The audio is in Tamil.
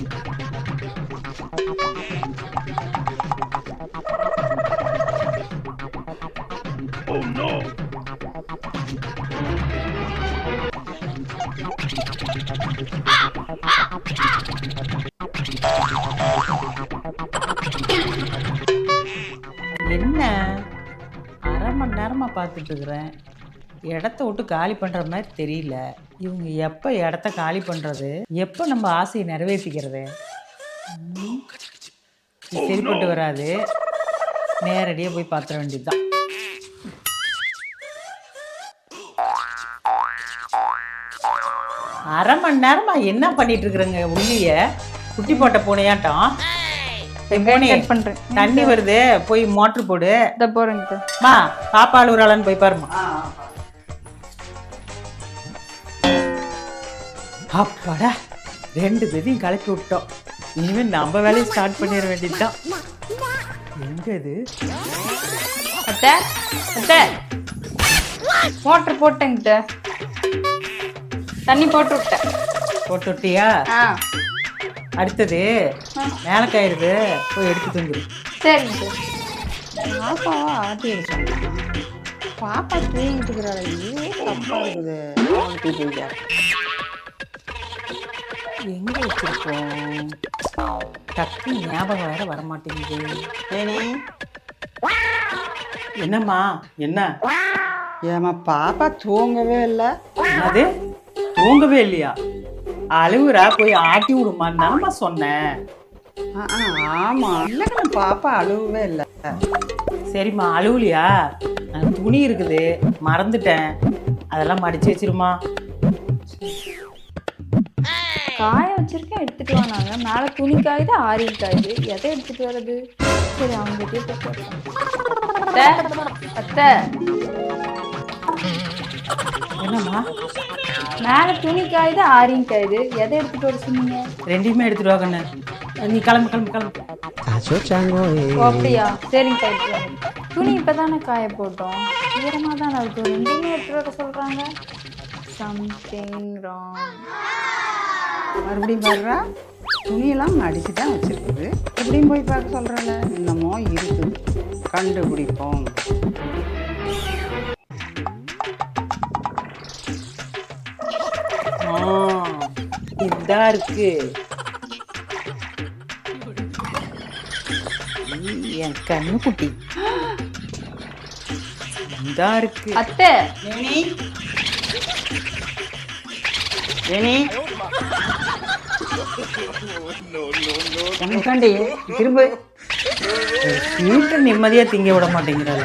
என்ன அரை மணி நேரமா பார்த்துட்டு இருக்கிறேன். இடத்த விட்டு காலி பண்ற மாதிரி தெரியல. இவங்க எப்ப இடத்த காலி பண்றது, எப்ப நம்ம ஆசையை நிறைவேற்றிக்கிறது? இது சரிப்பட்டு வராது. நேரடியாக போய் பார்த்துட வேண்டியதுதான். அரை மணி நேரமா என்ன பண்ணிட்டு இருக்கிறேங்க? உள்ளிய குட்டி போட்ட பூனையாட்டம். தண்ணி வருது, போய் மோட்டர் போடு. போறேங்கம்மா, பாப்பா அழுகுறாளான்னு போய் பாருமா. அப்பாடா, 2 பேரையும் கலப்பி விட்டோம். இனிமே நம்ம வேலையை ஸ்டார்ட் பண்ணிட வேண்டியதுதான். எங்க இது? அத்தை அத்தை, மோட்டர் போட்டேங்கிட்ட, தண்ணி போட்டு விட்டேன். போட்டு விட்டியா? அடுத்தது மேலே காயிருது, போய் எடுத்து தந்துரு. சரிங்க. பாப்பாவா ஆட்டி எடுத்தாங்க. பாப்பா தூங்கிட்டு இருக்கிறாள். தப்பா இருக்குது. எங்க வச்சிருக்கோம்? டக்கு ஞாபகம் வேற வரமாட்டேங்குது. ஏனி என்னம்மா? என்ன ஏமா பாப்பா தூங்கவே இல்லை? அது தூங்கவே இல்லையா? அழுவுறா, போய் ஆட்டி விடுமான்னு தானம்மா சொன்னேன். ஆமா, இல்லைங்க பாப்பா அழுவவே இல்லை. சரிம்மா, அழுவலியா? துணி இருக்குது, மறந்துட்டேன். அதெல்லாம் மடிச்சு வச்சிருமா. காய வச்சிருக்கேன், எடுத்துட்டு வாங்க. மேலே துணி காயுது, ஆரி காயுது, எதை எடுத்துட்டு வர்றது? சரி, அவங்க அத்தை. என்னம்மா? மேலே துணி காயுது, ஆரியும் காயுது, எதை எடுத்துட்டு வர சொன்னீங்க? ரெண்டையுமே எடுத்துட்டு வாங்கண்ணே. நீ கிளம்பு கிளம்பு கிளம்பு. அப்படியா? சரிங்க காய்ச்சி. துணி இப்பதானே காய போட்டோம், ஈரமாக தானே இருக்கும். ரெண்டையுமே எடுத்துட்டு வர சொல்றாங்க. Something wrong. மறுபடியும் வர்றா, துணியெல்லாம் மடிச்சு தான் வச்சிருக்குது. எப்படியும் போய் பார்க்க சொல்கிறேன். என்னமோ இருக்குது, கண்டுபிடிப்போம். இதா இருக்கு என் கண்ணு குட்டி. இதா இருக்கு. அத்தை, எனக்காண்டி திரும்ப வீட்டை நிம்மதியா திங்க விட மாட்டேங்கிறாள்.